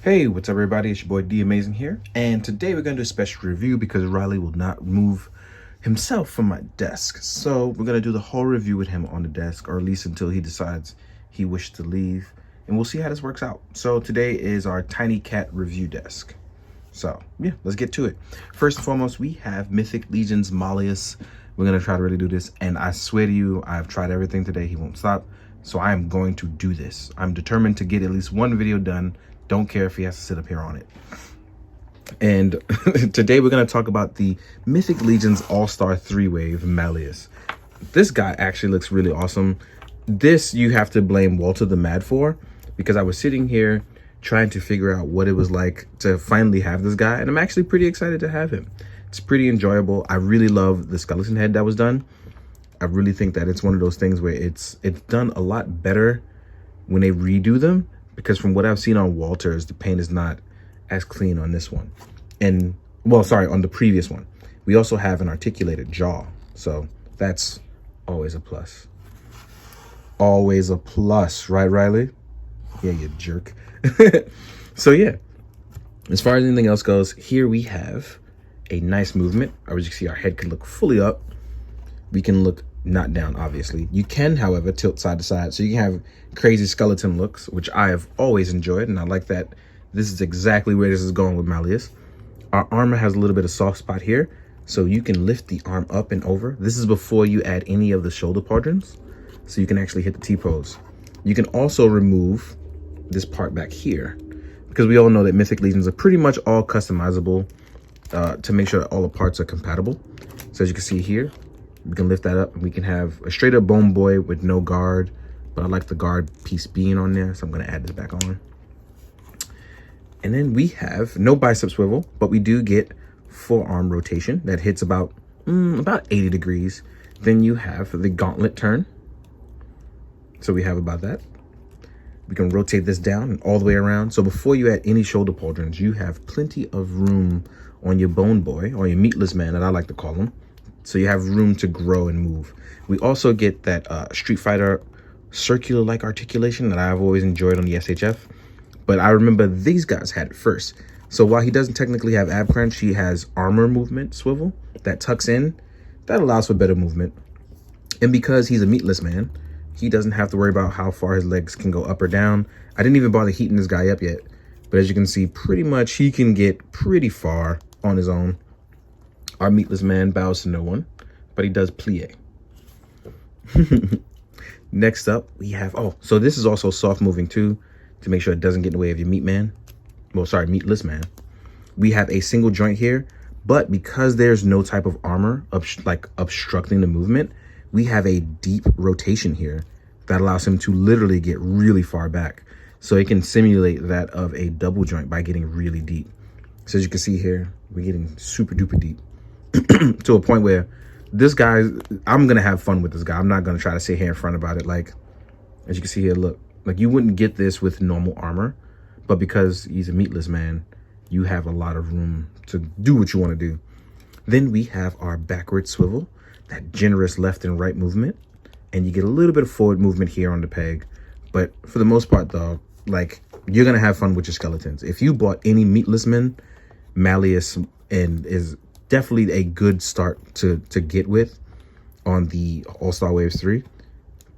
Hey, what's up everybody? It's your boy D Amazing here, and today we're gonna do a special review because Riley will not move himself from my desk. So we're gonna do the whole review with him on the desk, or at least until he decides he wishes to leave, and we'll see how this works out. So today is our tiny cat review desk. So yeah, let's get to it. First and foremost, we have Mythic Legion's MALLEUS. We're gonna try to really do this, and I swear to you, I've tried everything today. He won't stop. So I am going to do this. I'm determined to get at least one video done. Don't care if he has to sit up here on it. And today we're going to talk about the Mythic Legion's All-Star 3-Wave MALLEUS. This guy actually looks really awesome. This you have to blame Walter the Mad for, because I was sitting here trying to figure out what it was like to finally have this guy, and I'm actually pretty excited to have him. It's pretty enjoyable. I really love the skeleton head that was done. I really think that it's one of those things where it's done a lot better when they redo them, because from what I've seen on Walter's, the paint is not as clean on this one. And, well, sorry, on the previous one. We also have an articulated jaw, so that's always a plus. Always a plus, right, Riley? Yeah, you jerk. So, yeah, as far as anything else goes, here we have a nice movement. As you can see, our head can look fully up. We can look not down, obviously. You can, however, tilt side to side, so you can have crazy skeleton looks, which I have always enjoyed, and I like that this is exactly where this is going with MALLEUS. Our armor has a little bit of soft spot here, so you can lift the arm up and over. This is before you add any of the shoulder pauldrons, so you can actually hit the T-pose. You can also remove this part back here, because we all know that Mythic Legions are pretty much all customizable to make sure that all the parts are compatible. So as you can see here, we can lift that up and we can have a straight up bone boy with no guard, but I like the guard piece being on there, so I'm going to add this back on. And then we have no bicep swivel, but we do get forearm rotation that hits about 80 degrees. Then you have the gauntlet turn, so we have about that. We can rotate this down and all the way around. So before you add any shoulder pauldrons, you have plenty of room on your bone boy, or your meatless man that I like to call him. So you have room to grow and move. We also get that Street Fighter circular-like articulation that I've always enjoyed on the SHF. But I remember these guys had it first. So while he doesn't technically have ab crunch, he has armor movement swivel that tucks in. That allows for better movement. And because he's a meatless man, he doesn't have to worry about how far his legs can go up or down. I didn't even bother heating this guy up yet. But as you can see, pretty much he can get pretty far on his own. Our meatless man bows to no one, but he does plie. Next up, we have, so this is also soft moving too, to make sure it doesn't get in the way of your meat man. Well, sorry, meatless man. We have a single joint here, but because there's no type of armor obstructing the movement, we have a deep rotation here that allows him to literally get really far back. So it can simulate that of a double joint by getting really deep. So as you can see here, we're getting super duper deep. To a point where this guy, I'm gonna have fun with this guy. I'm not gonna try to sit here in front about it. Like, as you can see here, look, like you wouldn't get this with normal armor, but because he's a meatless man, you have a lot of room to do what you want to do. Then we have our backward swivel, that generous left and right movement, and you get a little bit of forward movement here on the peg. But for the most part, though, like, you're gonna have fun with your skeletons. If you bought any meatless men, MALLEUS and is definitely a good start to get with on the All-Star Waves 3.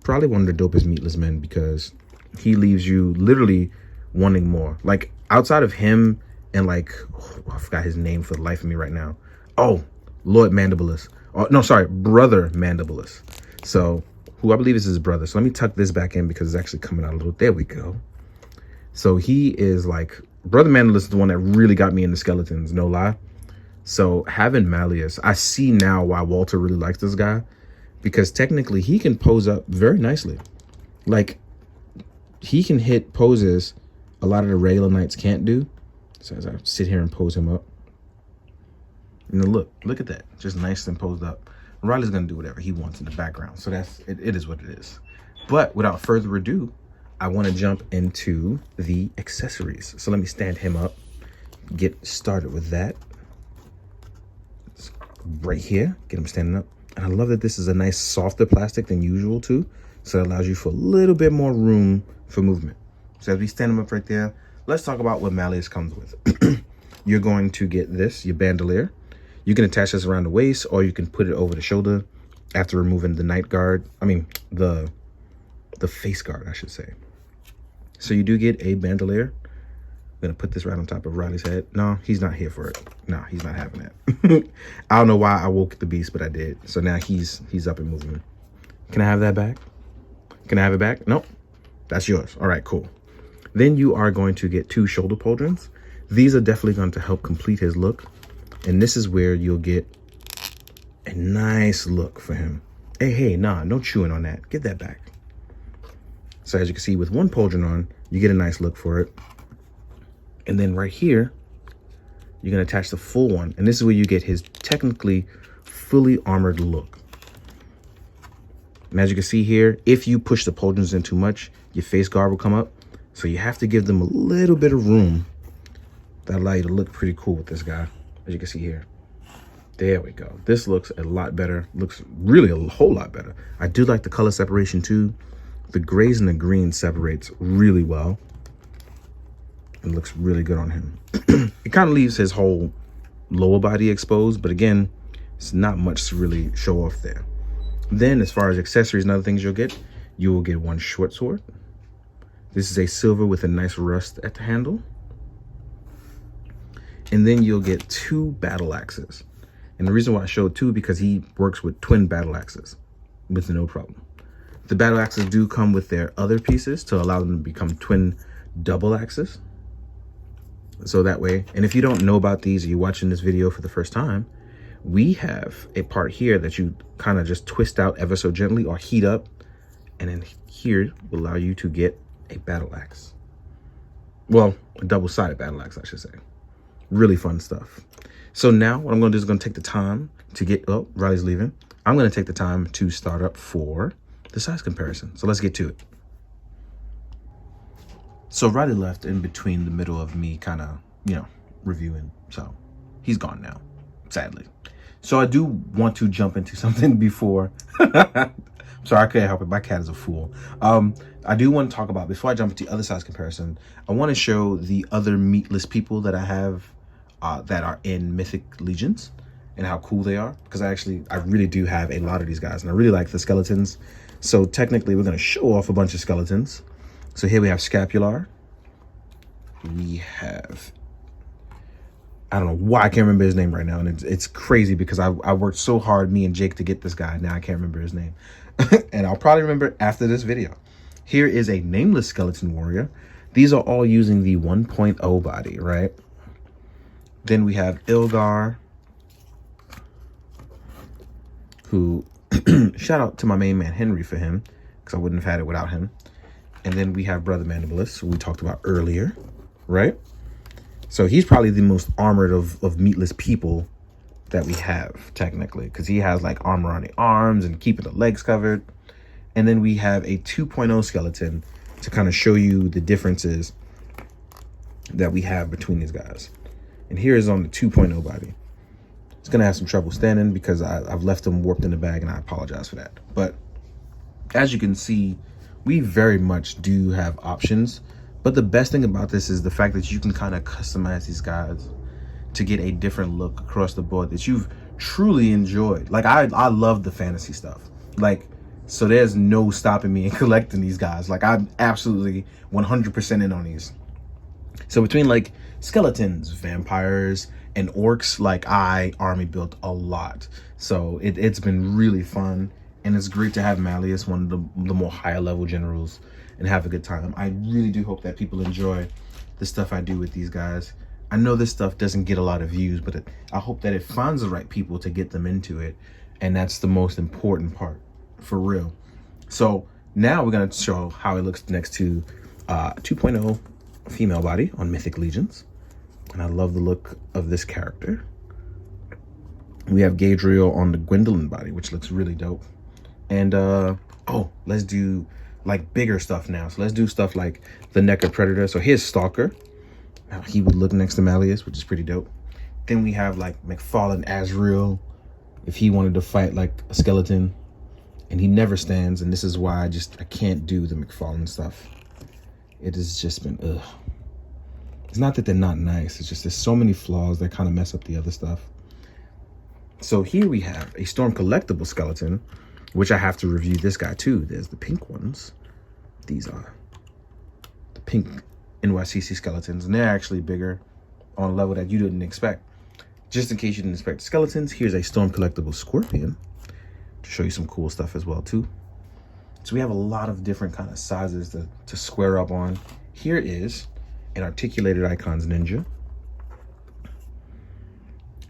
Probably one of the dopest meatless men, because he leaves you literally wanting more. Like, outside of him and like, I forgot his name for the life of me right now. Oh, Lord Mandibulus. Oh, no, sorry, Brother Mandibulus. So, who I believe is his brother. So let me tuck this back in because it's actually coming out a little. There we go. So he is like, Brother Mandibulus is the one that really got me into skeletons, no lie. So having MALLEUS, I see now why Walter really likes this guy, because technically he can pose up very nicely. Like, he can hit poses a lot of the regular knights can't do. So as I sit here and pose him up, you know, look at that, just nice and posed up. Riley's gonna do whatever he wants in the background, so that's it is what it is. But without further ado, I want to jump into the accessories. So let me stand him up, get started with that. Right here, get him standing up. And I love that this is a nice softer plastic than usual too, so it allows you for a little bit more room for movement. So as we stand him up right there, let's talk about what MALLEUS comes with. You're going to get this, your bandolier. You can attach this around the waist, or you can put it over the shoulder after removing the night guard. I mean, the face guard, I should say. So you do get a bandolier. I'm gonna put this right on top of Riley's head. No, he's not here for it. No, he's not having that. I don't know why I woke the beast, but I did. So now he's up and moving. Can I have that back? Can I have it back? Nope. That's yours. All right, cool. Then you are going to get 2 shoulder pauldrons. These are definitely going to help complete his look. And this is where you'll get a nice look for him. Hey, nah, no chewing on that. Get that back. So as you can see, with 1 pauldron on, you get a nice look for it. And then right here, you're gonna attach the full one. And this is where you get his technically fully armored look. And as you can see here, if you push the pauldrons in too much, your face guard will come up. So you have to give them a little bit of room that allow you to look pretty cool with this guy. As you can see here. There we go. This looks a lot better. Looks really a whole lot better. I do like the color separation too. The grays and the greens separates really well. It looks really good on him. It kind of leaves his whole lower body exposed, but again, it's not much to really show off there. Then as far as accessories and other things you will get 1 short sword. This is a silver with a nice rust at the handle. And then you'll get 2 battle axes. And the reason why I showed 2 because he works with twin battle axes with no problem. The battle axes do come with their other pieces to allow them to become twin double axes. So that way, and if you don't know about these, or you're watching this video for the first time, we have a part here that you kind of just twist out ever so gently or heat up. And then here will allow you to get a battle axe. Well, a double-sided battle axe, I should say. Really fun stuff. So now what I'm going to do is going to take the time to get, oh, Riley's leaving. I'm going to take the time to start up for the size comparison. So let's get to it. So Riley left in between the middle of me kind of, reviewing. So he's gone now, sadly. So I do want to jump into something before. Sorry, I can't help it. My cat is a fool. I do want to talk about, before I jump into the other size comparison, I want to show the other meatless people that I have that are in Mythic Legions and how cool they are. Because I really do have a lot of these guys, and I really like the skeletons. So technically, we're going to show off a bunch of skeletons. So here we have Scapular. We have, I don't know why I can't remember his name right now. And it's crazy because I worked so hard, me and Jake, to get this guy. Now I can't remember his name. And I'll probably remember after this video. Here is a nameless skeleton warrior. These are all using the 1.0 body, right? Then we have Ilgar, who, shout out to my main man, Henry, for him, because I wouldn't have had it without him. And then we have Brother MALLEUS, who we talked about earlier, right? So he's probably the most armored of meatless people that we have, technically, because he has like armor on the arms and keeping the legs covered. And then we have a 2.0 skeleton to kind of show you the differences that we have between these guys. And here is on the 2.0 body. It's going to have some trouble standing because I've left him warped in the bag, and I apologize for that. But as you can see, we very much do have options. But the best thing about this is the fact that you can kind of customize these guys to get a different look across the board that you've truly enjoyed. Like, I love the fantasy stuff. Like, so there's no stopping me in collecting these guys. Like, I'm absolutely 100% in on these. So between like skeletons, vampires, and orcs, like I army built a lot. So it's been really fun. And it's great to have MALLEUS, one of the more higher level generals, and have a good time. I really do hope that people enjoy the stuff I do with these guys. I know this stuff doesn't get a lot of views, but I hope that it finds the right people to get them into it. And that's the most important part, for real. So now we're going to show how it looks next to 2.0 female body on Mythic Legions. And I love the look of this character. We have Gadriel on the Gwendolyn body, which looks really dope. And let's do like bigger stuff now. So let's do stuff like the Necker Predator. So here's Stalker. Now he would look next to MALLEUS, which is pretty dope. Then we have like McFarlane Azrael, if he wanted to fight like a skeleton. And he never stands, and this is why I can't do the McFarlane stuff. It has just been ugh. It's not that they're not nice. It's just there's so many flaws that kind of mess up the other stuff. So here we have a Storm Collectible skeleton, which I have to review this guy too. There's the pink ones. These are the pink NYCC skeletons, and they're actually bigger on a level that you didn't expect. Just in case you didn't expect the skeletons, here's a Storm Collectible Scorpion to show you some cool stuff as well too. So we have a lot of different kind of sizes to square up on. Here is an Articulated Icons Ninja.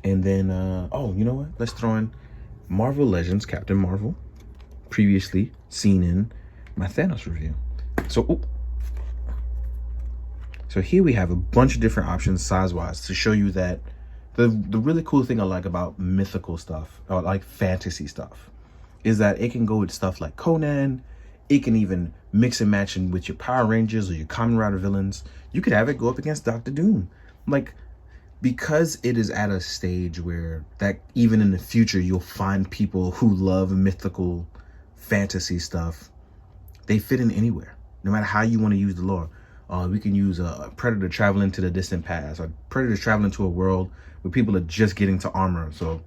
And then, oh, you know what? Let's throw in Marvel Legends Captain Marvel, previously seen in my Thanos review. So here we have a bunch of different options size-wise to show you that the really cool thing I like about mythical stuff, or like fantasy stuff, is that it can go with stuff like Conan. It can even mix and match in with your Power Rangers or your Kamen Rider villains. You could have it go up against Dr. Doom. Like, because it is at a stage where that even in the future, you'll find people who love mythical fantasy stuff. They fit in anywhere, no matter how you want to use the lore. We can use a Predator traveling to the distant past, or Predator traveling to a world where people are just getting to armor. So,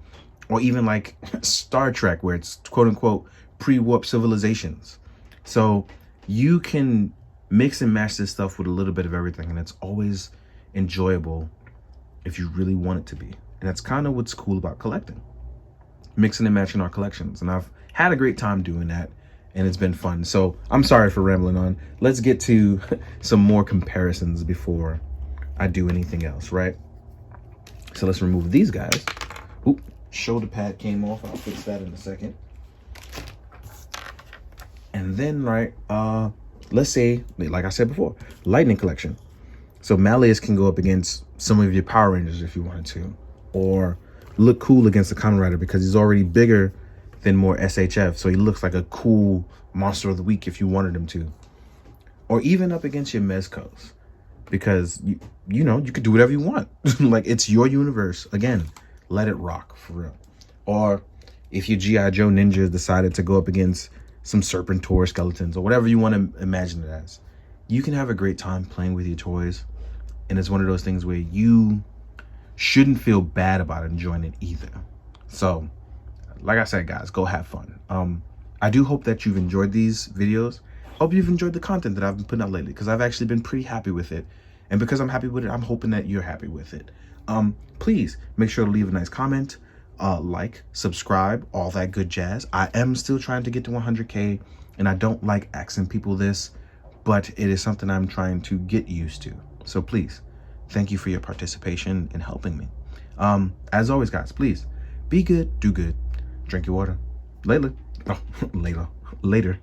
or even like Star Trek, where it's quote unquote pre-warp civilizations. So you can mix and match this stuff with a little bit of everything, and it's always enjoyable if you really want it to be. And that's kind of what's cool about collecting, mixing and matching our collections. And I've had a great time doing that, and it's been fun. So I'm sorry for rambling on. Let's get to some more comparisons before I do anything else, right? So let's remove these guys. Oop, shoulder pad came off. I'll fix that in a second. And then, right, let's say, like I said before, Lightning Collection. So MALLEUS can go up against some of your Power Rangers if you wanted to, or look cool against the Kamen Rider because he's already bigger than more SHF. So he looks like a cool monster of the week if you wanted him to. Or even up against your Mezcos, because you know, you could do whatever you want. Like, it's your universe. Again, let it rock for real. Or if your G.I. Joe ninjas decided to go up against some Serpentor skeletons or whatever you want to imagine it as, you can have a great time playing with your toys. And it's one of those things where you shouldn't feel bad about enjoying it either. So, like I said, guys, go have fun. I do hope that you've enjoyed these videos. Hope you've enjoyed the content that I've been putting out lately, because I've actually been pretty happy with it. And because I'm happy with it, I'm hoping that you're happy with it. Please make sure to leave a nice comment, like, subscribe, all that good jazz. I am still trying to get to 100K, and I don't like asking people this, but it is something I'm trying to get used to. So please, thank you for your participation in helping me. As always, guys, please be good, do good, drink your water. Later.